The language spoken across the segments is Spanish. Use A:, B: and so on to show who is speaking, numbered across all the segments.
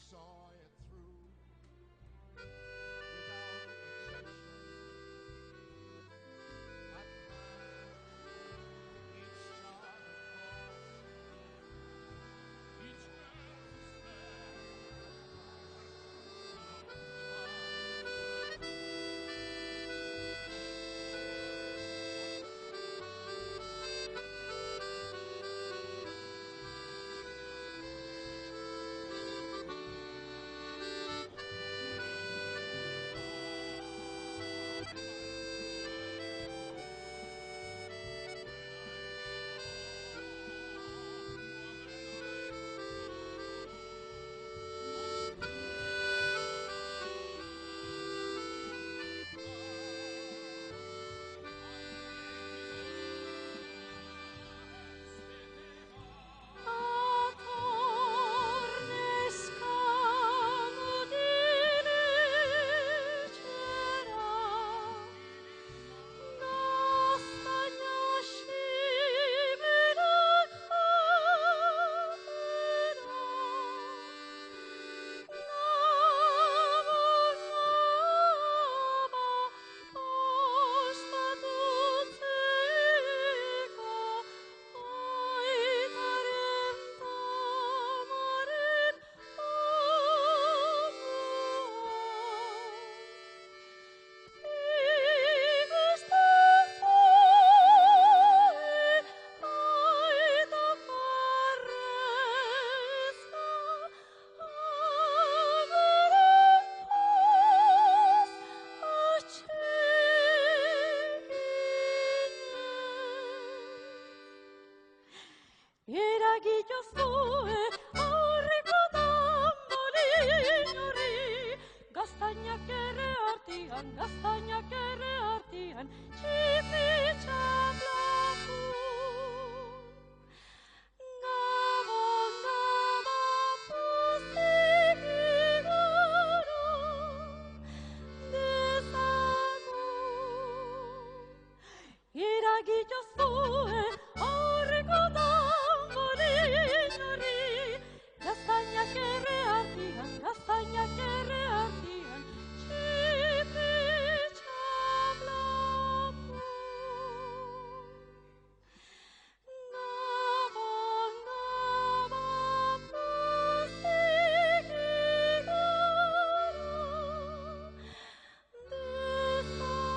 A: saw it through without exception. At night, each star that falls, each girl who
B: gaztainak ere artean, txipitxak laku. Gabon, gabon, pozik igaro, dezagun. Iragito zue, aurreko tamborin hori, gaztainak ere artean, txipitxak laku. Gabon, gabon, pozik igaro, dezagun.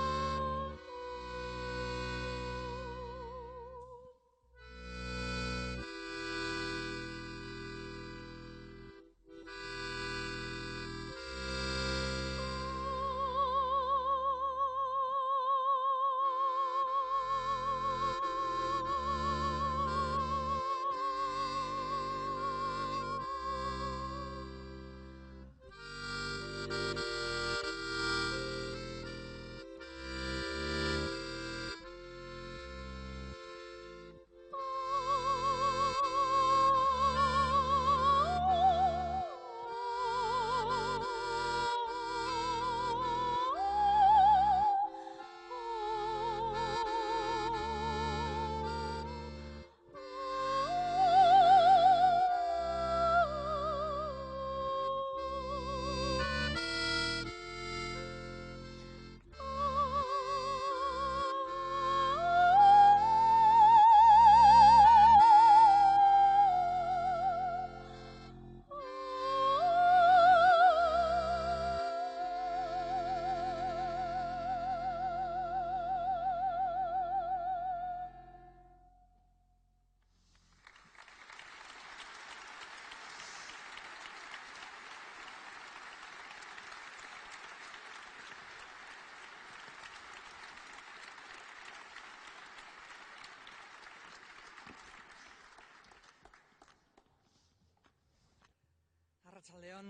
C: Arratsaldeon,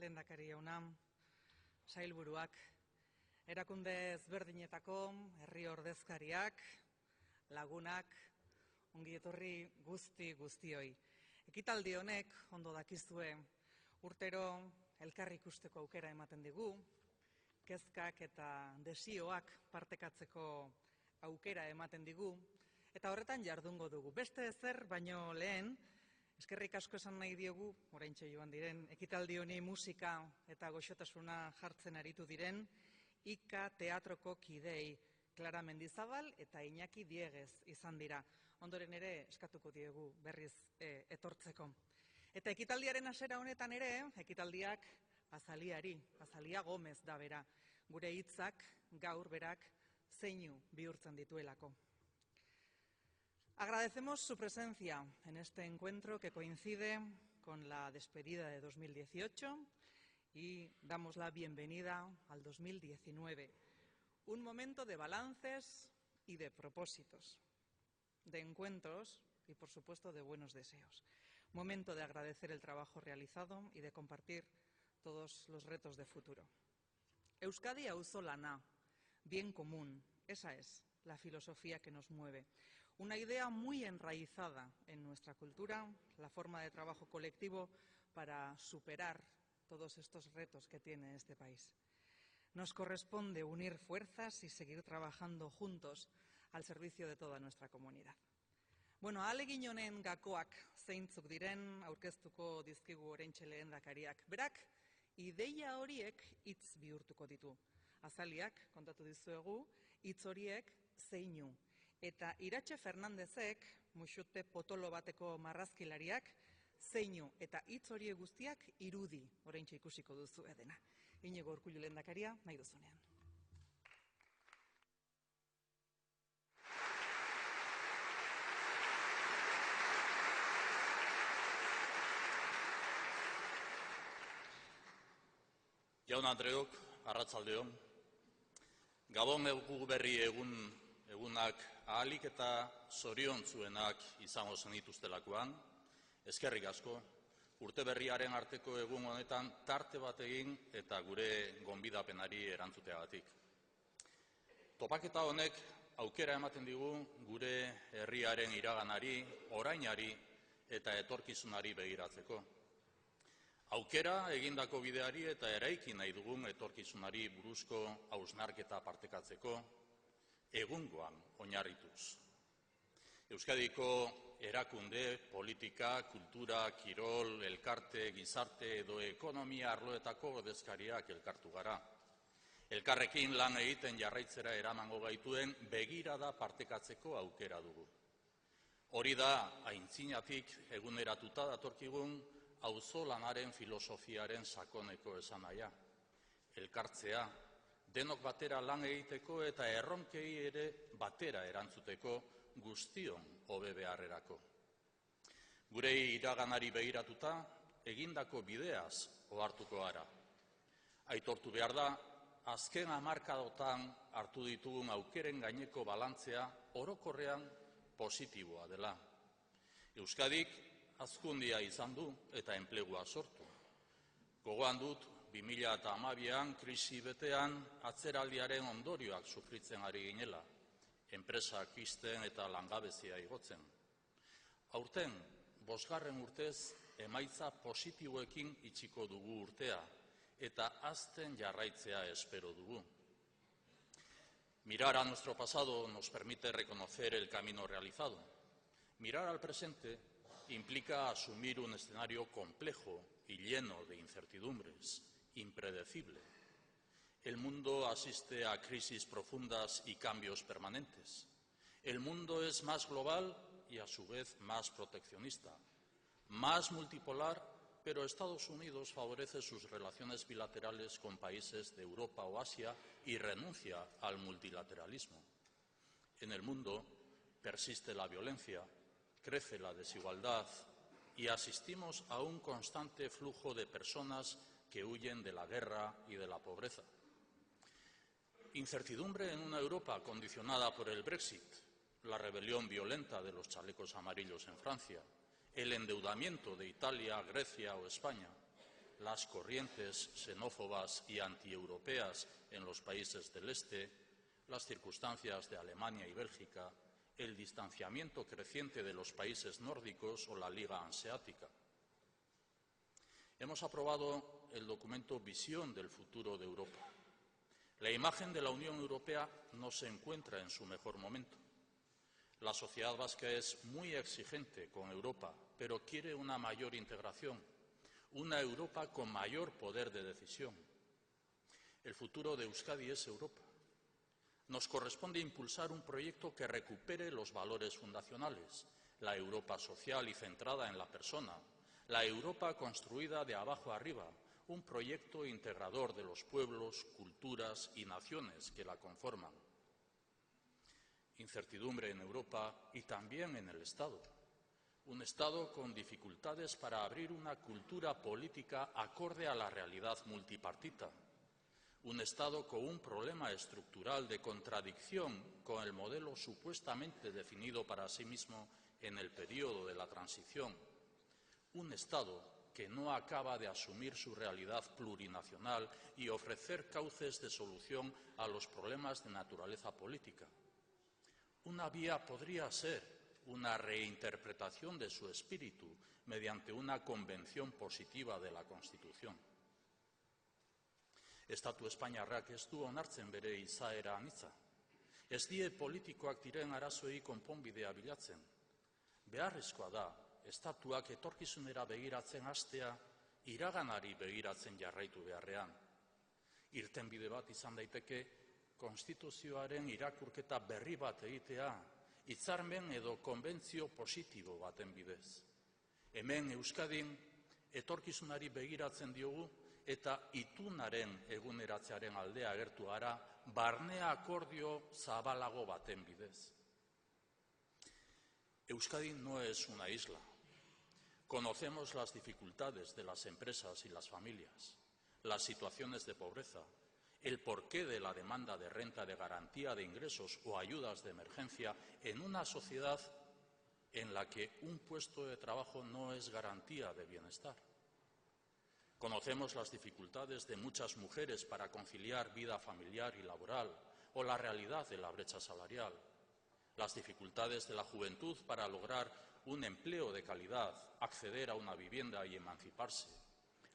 C: lehendakari jauna, sailburuak, erakunde ezberdinetako herri ordezkariak, lagunak, ongi etorri guztioi. Ekitaldi honek, ondo dakizue, urtero elkar ikusteko aukera ematen digu, kezkak eta desioak partekatzeko aukera ematen digu, eta horretan jardungo dugu. Beste ezer baino lehen, Eskerrik asko esan nahi diegu, oraintxe joan diren, ekitaldi honi musika eta goxotasuna jartzen aritu diren, Ika Teatroko kidei, Clara Mendizabal eta Iñaki Diegez izan dira. Ondoren ere eskatuko diegu berriz etortzeko. Eta ekitaldiaren hasiera honetan ere, ekitaldiak Azalia Gomez da bera, gure hitzak gaur berak zeinu bihurtzen dituelako. Agradecemos su presencia en este encuentro que coincide con la despedida de 2018 y damos la bienvenida al 2019. Un momento de balances y de propósitos, de encuentros y, por supuesto, de buenos deseos. Momento de agradecer el trabajo realizado y de compartir todos los retos de futuro. Euskadi auzolana, bien común, esa es la filosofía que nos mueve. Una idea muy enraizada en nuestra cultura, la forma de trabajo colectivo para superar todos estos retos que tiene este país. Nos corresponde unir fuerzas y seguir trabajando juntos al servicio de toda nuestra comunidad. Bueno, ahalegin honen gakoak zeintzuk diren aurkeztuko dizkigu oraintxe lehendakariak. Berak, ideia horiek hitz bihurtuko ditu. Azaliak, kontatu dizuegu, hitz horiek zeinu. Eta Iratxe Fernandezek, muxute potolo bateko marrazkilariak, zeinu eta hitz horiek guztiak irudi, oraintxe ikusiko duzu edena. Iñigo Urkullu lehendakaria, nahi duzunean.
D: Jaun Andreok, arratsaldeon. Gabon egu berri egunak ahalik eta zoriontsuenak izango zenituztelakoan, eskerrik asko, urte berriaren arteko egun honetan tarte bat egin eta gure gonbidapenari erantzuteagatik. Topaketa honek aukera ematen digu gure herriaren iraganari, orainari eta etorkizunari begiratzeko. Aukera egindako bideari eta eraiki nahi dugun etorkizunari buruzko hausnarketa partekatzeko, egungoan oinarrituz. Euskadiko erakunde, politika, kultura, kirol, elkarte, gizarte edo ekonomia arloetako ordezkariak elkartu gara. Elkarrekin lan egiten jarraitzera eramango gaituen begirada partekatzeko aukera dugu. Hori da aintzinatik eguneratuta datorkigun auzolanaren filosofiaren sakoneko esanahia. Elkartzea, denok batera lan egiteko eta erronkei ere batera erantzuteko guztion hobe beharrerako. Gure iraganari begiratuta, egindako bideaz ohartuko gara. Aitortu behar da, azken hamarkadotan hartu ditugun aukeren gaineko balantzea orokorrean positiboa dela. Euskadik hazkundia izan du eta enplegua sortu. Gogoan dut, 2012an krisi betean atzeraldiaren ondorioak sufritzen ari ginela, enpresak ixten eta langabezia igotzen. Aurten, 5. urtez, emaitza positiboekin itxiko dugu urtea eta hazten jarraitzea espero dugu. Mirar a nuestro pasado nos permite reconocer el camino realizado. Mirar al presente implica asumir un escenario complejo y lleno de incertidumbres, impredecible. El mundo asiste a crisis profundas y cambios permanentes. El mundo es más global y a su vez más proteccionista, más multipolar, pero Estados Unidos favorece sus relaciones bilaterales con países de Europa o Asia y renuncia al multilateralismo. En el mundo persiste la violencia, crece la desigualdad y asistimos a un constante flujo de personas que huyen de la guerra y de la pobreza. Incertidumbre en una Europa condicionada por el Brexit, la rebelión violenta de los chalecos amarillos en Francia, el endeudamiento de Italia, Grecia o España, las corrientes xenófobas y antieuropeas en los países del Este, las circunstancias de Alemania y Bélgica, el distanciamiento creciente de los países nórdicos o la Liga Hanseática. Hemos aprobado el documento Visión del futuro de Europa. La imagen de la Unión Europea no se encuentra en su mejor momento. La sociedad vasca es muy exigente con Europa, pero quiere una mayor integración, una Europa con mayor poder de decisión. El futuro de Euskadi es Europa. Nos corresponde impulsar un proyecto que recupere los valores fundacionales, la Europa social y centrada en la persona, la Europa construida de abajo arriba, un proyecto integrador de los pueblos, culturas y naciones que la conforman. Incertidumbre en Europa y también en el Estado. Un Estado con dificultades para abrir una cultura política acorde a la realidad multipartita. Un Estado con un problema estructural de contradicción con el modelo supuestamente definido para sí mismo en el periodo de la transición. Un Estado que no acaba de asumir su realidad plurinacional y ofrecer cauces de solución a los problemas de naturaleza política. Una vía podría ser una reinterpretación de su espíritu mediante una convención positiva de la Constitución. Estatu Espainiarrak ez du onartzen bere izaera anitza. Ez die politikoak diren arazoei konponbidea bilatzen. Beharrezkoa da, estatuak etorkizunera begiratzen hastea, iraganari begiratzen jarraitu beharrean. Irtenbide bat izan daiteke, konstituzioaren irakurketa berri bat egitea, hitzarmen edo konbentzio positibo baten bidez. Hemen Euskadin etorkizunari begiratzen diogu eta itunaren eguneratzearen aldea agertu gara, barnea akordio zabalago baten bidez. Euskadi no es una isla. Conocemos las dificultades de las empresas y las familias, las situaciones de pobreza, el porqué de la demanda de renta de garantía de ingresos o ayudas de emergencia en una sociedad en la que un puesto de trabajo no es garantía de bienestar. Conocemos las dificultades de muchas mujeres para conciliar vida familiar y laboral o la realidad de la brecha salarial, las dificultades de la juventud para lograr un empleo de calidad, acceder a una vivienda y emanciparse,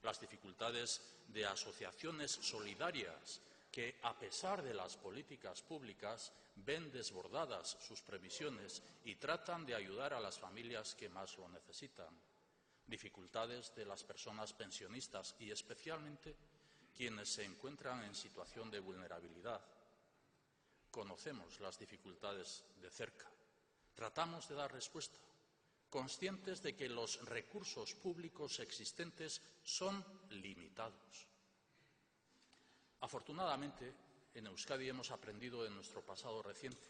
D: las dificultades de asociaciones solidarias que, a pesar de las políticas públicas, ven desbordadas sus previsiones y tratan de ayudar a las familias que más lo necesitan. Dificultades de las personas pensionistas y especialmente quienes se encuentran en situación de vulnerabilidad. Conocemos las dificultades de cerca. Tratamos de dar respuesta, conscientes de que los recursos públicos existentes son limitados. Afortunadamente, en Euskadi hemos aprendido de nuestro pasado reciente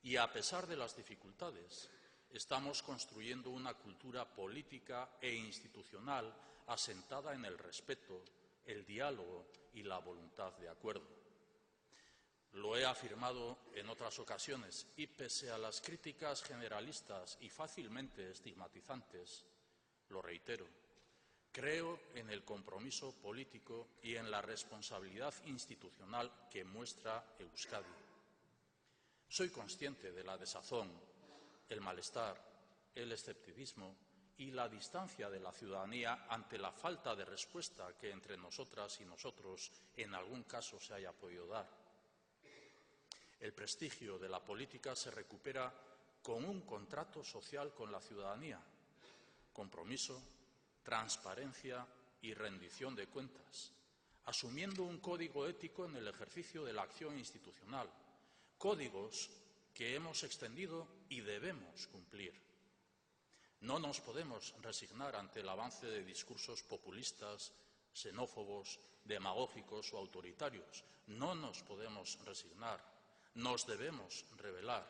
D: y, a pesar de las dificultades, estamos construyendo una cultura política e institucional asentada en el respeto, el diálogo y la voluntad de acuerdo. Lo he afirmado en otras ocasiones y, pese a las críticas generalistas y fácilmente estigmatizantes, lo reitero, creo en el compromiso político y en la responsabilidad institucional que muestra Euskadi. Soy consciente de la desazón, el malestar, el escepticismo y la distancia de la ciudadanía ante la falta de respuesta que entre nosotras y nosotros en algún caso se haya podido dar. El prestigio de la política se recupera con un contrato social con la ciudadanía, compromiso, transparencia y rendición de cuentas, asumiendo un código ético en el ejercicio de la acción institucional, códigos que hemos extendido y debemos cumplir. No nos podemos resignar ante el avance de discursos populistas, xenófobos, demagógicos o autoritarios. No nos podemos resignar, nos debemos rebelar.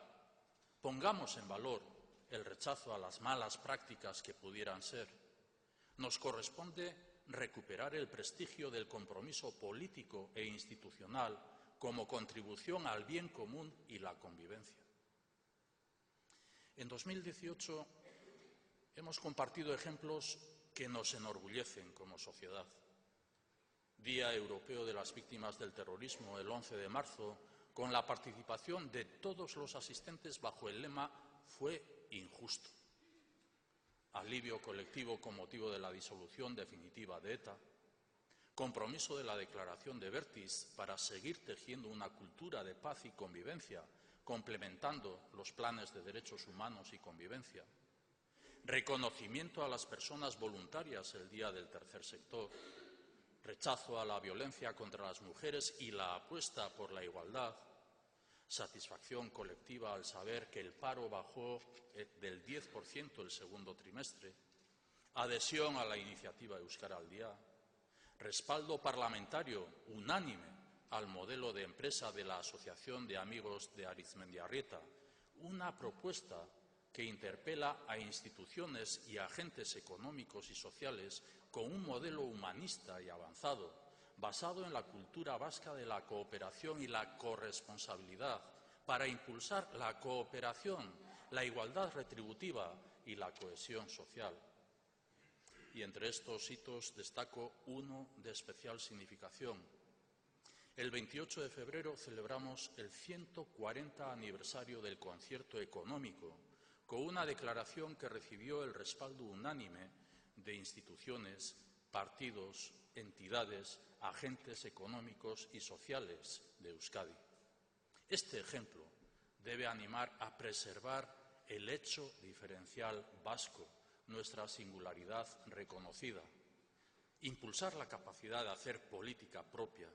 D: Pongamos en valor el rechazo a las malas prácticas que pudieran ser. Nos corresponde recuperar el prestigio del compromiso político e institucional como contribución al bien común y la convivencia. En 2018 hemos compartido ejemplos que nos enorgullecen como sociedad. Día Europeo de las Víctimas del Terrorismo, el 11 de marzo, con la participación de todos los asistentes bajo el lema «Fue injusto». Alivio colectivo con motivo de la disolución definitiva de ETA. Compromiso de la Declaración de Vertis para seguir tejiendo una cultura de paz y convivencia complementando los planes de derechos humanos y convivencia, reconocimiento a las personas voluntarias el Día del Tercer Sector, rechazo a la violencia contra las mujeres y la apuesta por la igualdad, satisfacción colectiva al saber que el paro bajó del 10% el segundo trimestre, adhesión a la iniciativa Euskara al Día, respaldo parlamentario unánime al modelo de empresa de la Asociación de Amigos de Arizmendiarrieta, una propuesta que interpela a instituciones y agentes económicos y sociales con un modelo humanista y avanzado, basado en la cultura vasca de la cooperación y la corresponsabilidad, para impulsar la cooperación, la igualdad retributiva y la cohesión social. Y entre estos hitos destaco uno de especial significación. El 28 de febrero celebramos el 140 aniversario del concierto económico, con una declaración que recibió el respaldo unánime de instituciones, partidos, entidades, agentes económicos y sociales de Euskadi. Este ejemplo debe animar a preservar el hecho diferencial vasco, nuestra singularidad reconocida, impulsar la capacidad de hacer política propia,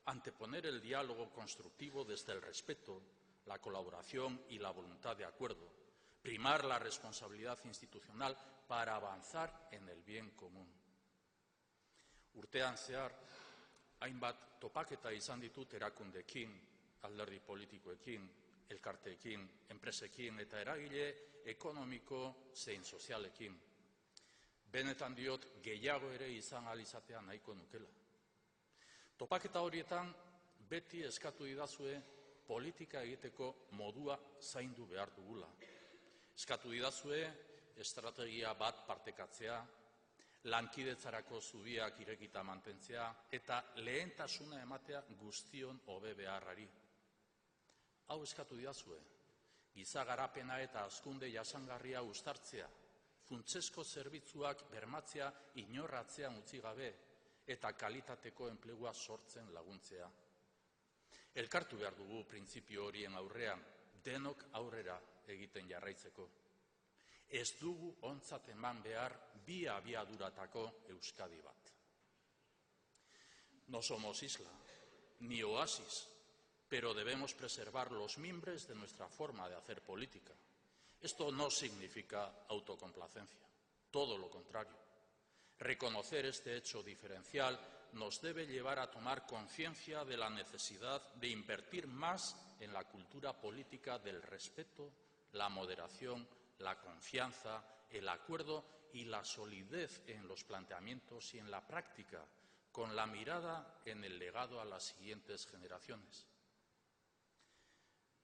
D: anteponer el diálogo constructivo desde el respeto, la colaboración y la voluntad de acuerdo, primar la responsabilidad institucional para avanzar en el bien común. Urtean zehar, hainbat topaketa izan ditut erakundeekin, alderdi politikoekin, elkarteekin, enpresekin eta eragile ekonomiko zein sozialekin. Benetan diot gehiago ere izan ahal izatea nahiko nukela. Topaketa horietan beti eskatu didazue politika egiteko modua zaindu behar dugula. Eskatu didazue estrategia bat partekatzea, lankidetzarako zubiak irekita mantentzea eta lehentasuna ematea guztion hobe beharrari. Hau eskatu didazue, giza garapena eta hazkunde jasangarria uztartzea, funtsezko zerbitzuak bermatzea inorratzean utzi gabe eta kalitateko enplegua sortzen laguntzea. Elkartu behar dugu printzipio horien aurrean, denok aurrera egiten jarraitzeko. Ez dugu ontzat eman behar bi abiaduratako Euskadi bat. No somos isla, ni oasis, pero debemos preservar los mimbres de nuestra forma de hacer política. Esto no significa autocomplacencia, todo lo contrario. Reconocer este hecho diferencial nos debe llevar a tomar conciencia de la necesidad de invertir más en la cultura política del respeto, la moderación, la confianza, el acuerdo y la solidez en los planteamientos y en la práctica, con la mirada en el legado a las siguientes generaciones.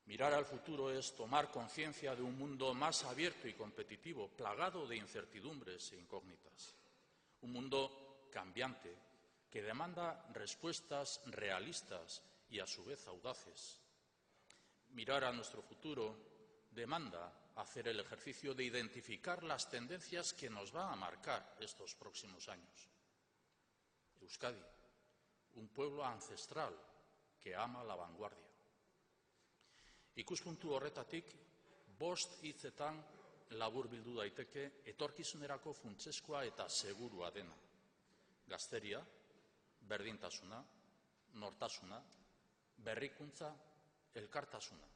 D: Mirar al futuro es tomar conciencia de un mundo más abierto y competitivo, plagado de incertidumbres e incógnitas. Un mundo cambiante que demanda respuestas realistas y a su vez audaces. Mirar a nuestro futuro demanda hacer el ejercicio de identificar las tendencias que nos van a marcar estos próximos años. Euskadi, un pueblo ancestral que ama la vanguardia. Ikuspuntu horretatik, 5 hitzetan laburbildu daiteke etorkizunerako funtsezkoa eta segurua dena. Gazteria, berdintasuna, nortasuna, berrikuntza, elkartasuna.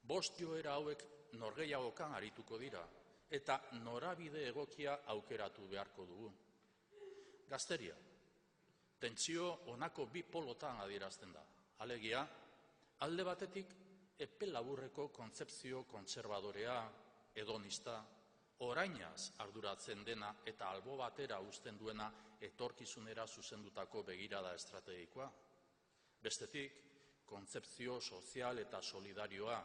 D: 5 joera hauek norgehiagokan arituko dira eta norabide egokia aukeratu beharko dugu. Gazteria, tentsio honako 2 polotan adierazten da. Alegia, alde batetik epe laburreko kontzepzio kontserbadorea, hedonista, orainaz arduratzen dena eta albo batera uzten duena etorkizunera zuzendutako begirada estrategikoa. Bestetik, kontzepzio sozial eta solidarioa,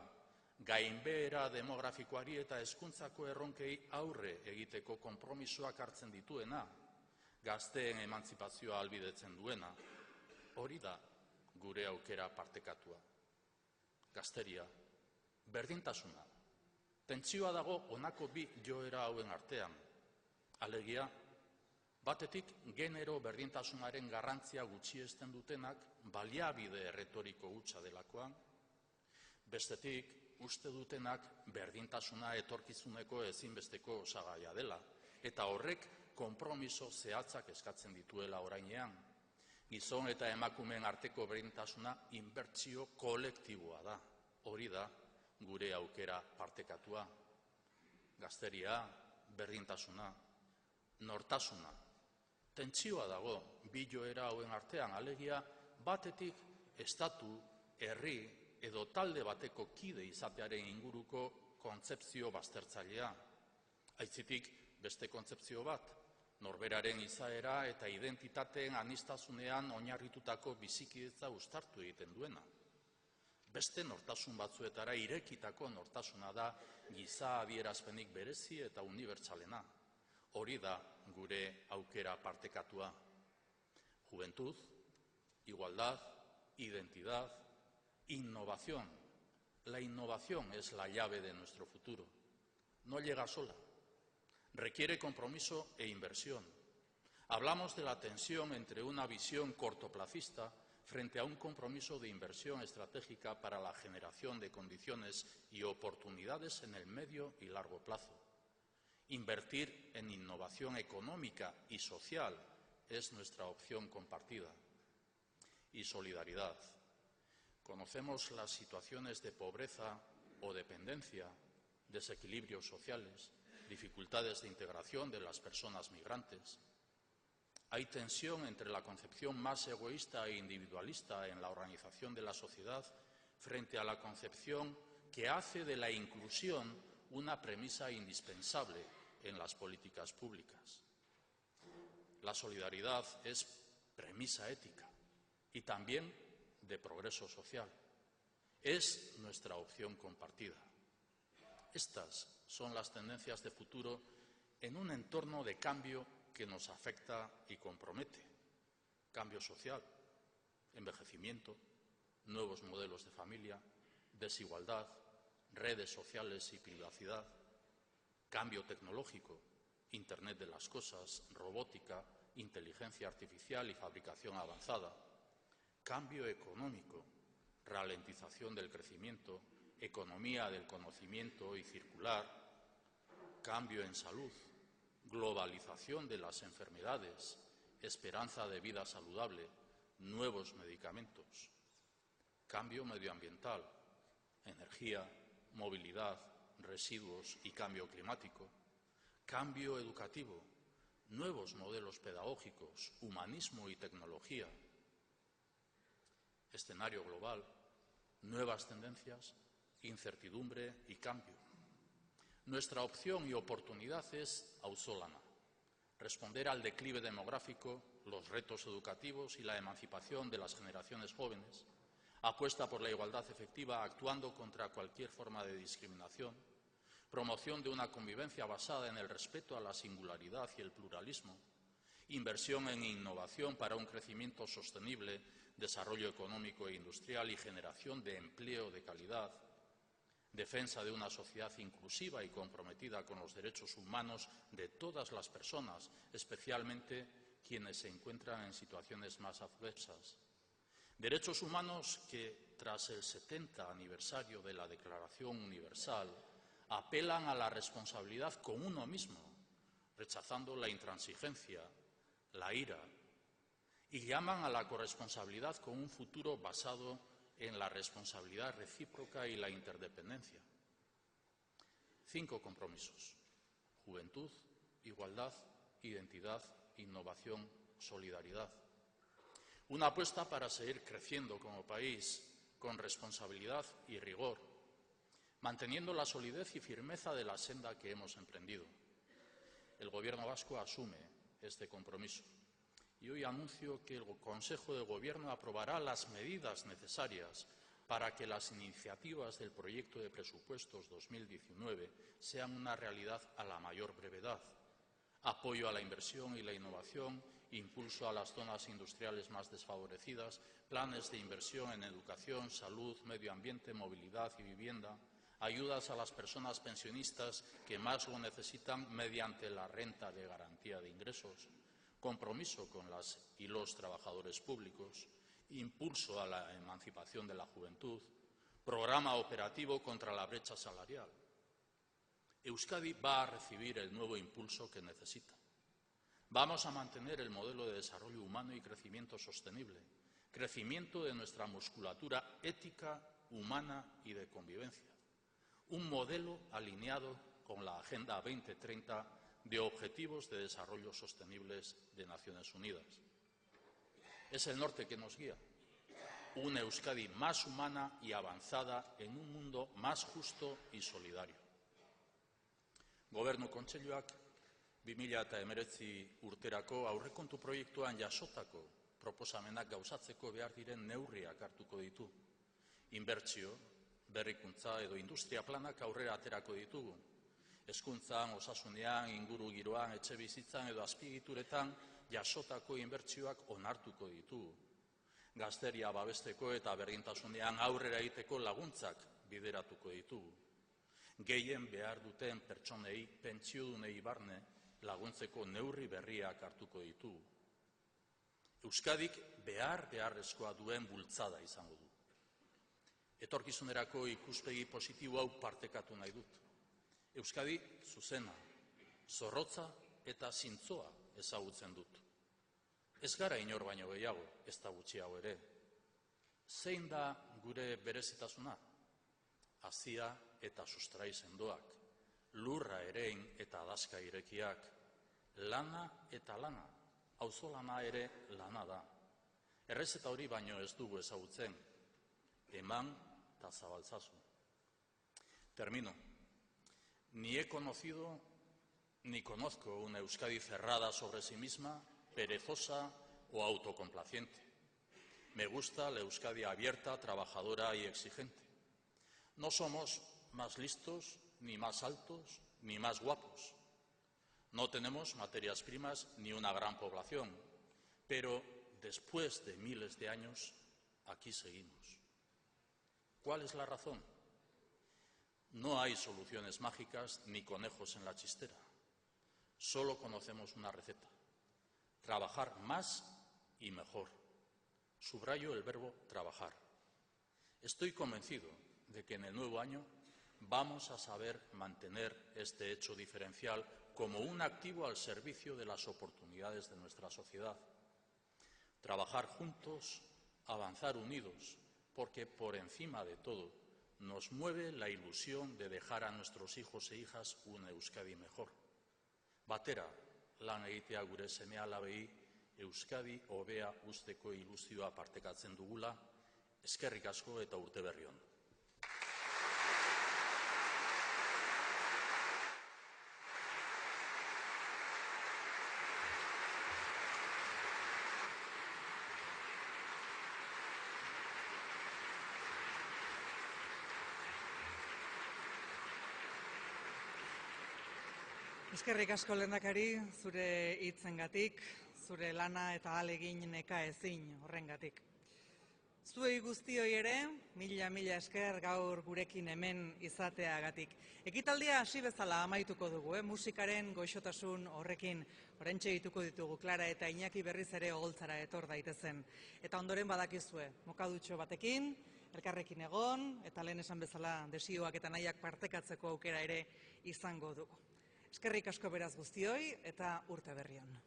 D: gainbehera demografikoari eta hezkuntzako erronkei aurre egiteko konpromisoak hartzen dituena, gazteen emantzipazioa ahalbidetzen duena. Hori da gure aukera partekatua. Gazteria, berdintasuna. Tentsioa dago honako 2 joera hauen artean. Alegia, batetik genero berdintasunaren garrantzia gutxiesten dutenak baliabide erretoriko hutsa delakoan. Bestetik, uste dutenak berdintasuna etorkizuneko ezinbesteko osagaia dela, eta horrek konpromiso zehatzak eskatzen dituela orainean. Gizon eta emakumeen arteko berdintasuna inbertsio kolektiboa da. Hori da gure aukera partekatua. Gazteria, berdintasuna, nortasuna. Tentsioa dago bi joera hauen artean, alegia batetik estatu, herri edo talde bateko kide izatearen inguruko kontzepzio baztertzailea. Aitzitik beste kontzepzio bat, norberaren izaera eta identitateen aniztasunean oinarritutako bizikidetza uztartu egiten duena. Beste nortasun batzuetara irekitako nortasuna da giza adierazpenik berezi eta unibertsalena. Hori da gure aukera partekatua. Juventud, igualdad, identidad, innovación. La innovación es la llave de nuestro futuro. No llega sola. Requiere compromiso e inversión. Hablamos de la tensión entre una visión cortoplacista frente a un compromiso de inversión estratégica para la generación de condiciones y oportunidades en el medio y largo plazo. Invertir en innovación económica y social es nuestra opción compartida. Y solidaridad. Conocemos las situaciones de pobreza o dependencia, desequilibrios sociales, dificultades de integración de las personas migrantes. Hay tensión entre la concepción más egoísta e individualista en la organización de la sociedad frente a la concepción que hace de la inclusión una premisa indispensable en las políticas públicas. La solidaridad es premisa ética y también de progreso social. Es nuestra opción compartida. Estas son las tendencias de futuro en un entorno de cambio que nos afecta y compromete. Cambio social, envejecimiento, nuevos modelos de familia, desigualdad, redes sociales y privacidad, cambio tecnológico, Internet de las cosas, robótica, inteligencia artificial y fabricación avanzada, cambio económico, ralentización del crecimiento, economía del conocimiento y circular, cambio en salud, globalización de las enfermedades, esperanza de vida saludable, nuevos medicamentos, cambio medioambiental, energía, movilidad, residuos y cambio climático, cambio educativo, nuevos modelos pedagógicos, humanismo y tecnología, escenario global, nuevas tendencias, incertidumbre y cambio. Nuestra opción y oportunidad es auzolana, responder al declive demográfico, los retos educativos y la emancipación de las generaciones jóvenes, apuesta por la igualdad efectiva actuando contra cualquier forma de discriminación, promoción de una convivencia basada en el respeto a la singularidad y el pluralismo, inversión en innovación para un crecimiento sostenible, desarrollo económico e industrial y generación de empleo de calidad, defensa de una sociedad inclusiva y comprometida con los derechos humanos de todas las personas, especialmente quienes se encuentran en situaciones más adversas. Derechos humanos que, tras el 70 aniversario de la Declaración Universal, apelan a la responsabilidad con uno mismo, rechazando la intransigencia, la ira, y llaman a la corresponsabilidad con un futuro basado en la responsabilidad recíproca y la interdependencia. 5 compromisos: juventud, igualdad, identidad, innovación, solidaridad. Una apuesta para seguir creciendo como país con responsabilidad y rigor, manteniendo la solidez y firmeza de la senda que hemos emprendido. El Gobierno vasco asume este compromiso y hoy anuncio que el Consejo de Gobierno aprobará las medidas necesarias para que las iniciativas del proyecto de presupuestos 2019 sean una realidad a la mayor brevedad. Apoyo a la inversión y la innovación, impulso a las zonas industriales más desfavorecidas, planes de inversión en educación, salud, medio ambiente, movilidad y vivienda, ayudas a las personas pensionistas que más lo necesitan mediante la renta de garantía de ingresos, compromiso con las y los trabajadores públicos, impulso a la emancipación de la juventud, programa operativo contra la brecha salarial. Euskadi va a recibir el nuevo impulso que necesita. Vamos a mantener el modelo de desarrollo humano y crecimiento sostenible, crecimiento de nuestra musculatura ética, humana y de convivencia. Un modelo alineado con la Agenda 2030 de Objetivos de Desarrollo Sostenibles de Naciones Unidas. Es el norte que nos guía. Una Euskadi más humana y avanzada en un mundo más justo y solidario. Gobernu Kontseiluak 2019 urterako aurrekontu proiektuan jasotako proposamenak gauzatzeko behar diren neurriak hartuko ditu. Inbertsio, berrikuntza edo industria planak aurrera aterako ditugu. Hezkuntzan, osasunean, ingurugiroan, etxebizitzan edo azpiegituretan jasotako inbertsioak onartuko ditugu. Gazteria babesteko eta berdintasunean aurrera egiteko laguntzak bideratuko ditugu. Gehien behar duten pertsonei, pentsiodunei barne laguntzeko neurri berriak hartuko ditugu. Euskadik beharrezkoa duen bultzada izango du. Etorkizunerako ikuspegi positibo hau partekatu nahi dut. Euskadi zuzena, zorrotza eta zintzoa ezagutzen dut. Ez gara inor baino gehiago, ez da gutxiago ere. Zein da gure berezitasuna? Hazia eta sustrai sendoak, lurra erein eta adazka irekiak, lana eta lana, auzolana ere lana da. Errezeta hori baino ez dugu ezagutzen, eman eta zabaltzazu. Termino. Ni he conocido ni conozco una Euskadi cerrada sobre sí misma, perezosa o autocomplaciente. Me gusta la Euskadi abierta, trabajadora y exigente. No somos más listos, ni más altos, ni más guapos. No tenemos materias primas ni una gran población, pero después de miles de años, aquí seguimos. ¿Cuál es la razón? No hay soluciones mágicas ni conejos en la chistera. Solo conocemos una receta: trabajar más y mejor. Subrayo el verbo trabajar. Estoy convencido de que en el nuevo año vamos a saber mantener este hecho diferencial como un activo al servicio de las oportunidades de nuestra sociedad. Trabajar juntos, avanzar unidos, porque por encima de todo nos mueve la ilusión de dejar a nuestros hijos e hijas una Euskadi mejor. Batera lan egitea gure seme-alabei Euskadi hobea uzteko ilusioa partekatzen dugula. Eskerrik asko eta urte berri on.
C: Eskerrik asko lehendakari, zure hitzengatik, zure lana eta ahalegin neka ezin horrengatik. Zuei guztioi ere, mila esker gaur gurekin hemen izateagatik. Ekitaldia hasi bezala amaituko dugu, musikaren goixotasun horrekin. Oraintxe dituko ditugu Klara eta Iñaki berriz ere oholtzara etor daitezen. Eta ondoren badakizue, mokadutxo batekin, elkarrekin egon, eta lehen esan bezala desioak eta nahiak partekatzeko aukera ere izango dugu. Eskerrik asko beraz guztioi eta urte berri on.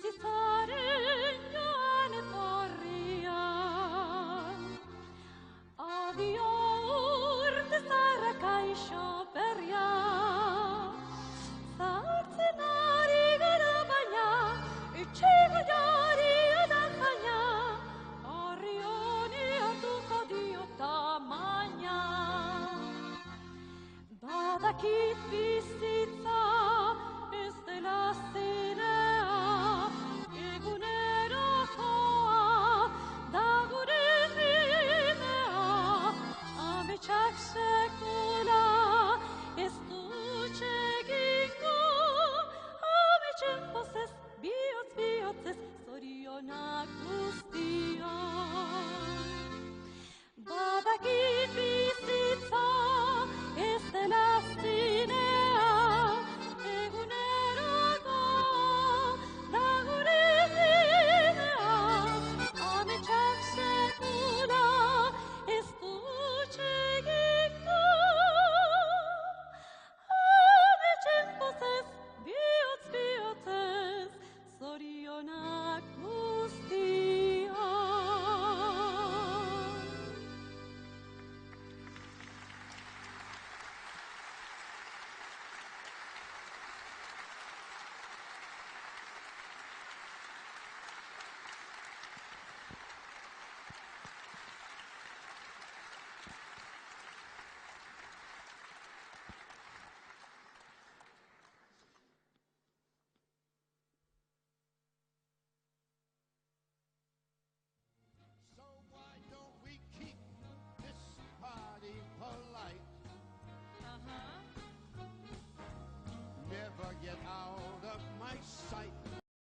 B: Bizitzaren joan etorrian, adio urte zarra kaixo berria. Zahartzen ari gara baina, itxiko jari edan jaina, horri honi hartuko dio tamaina. Badakit bizitza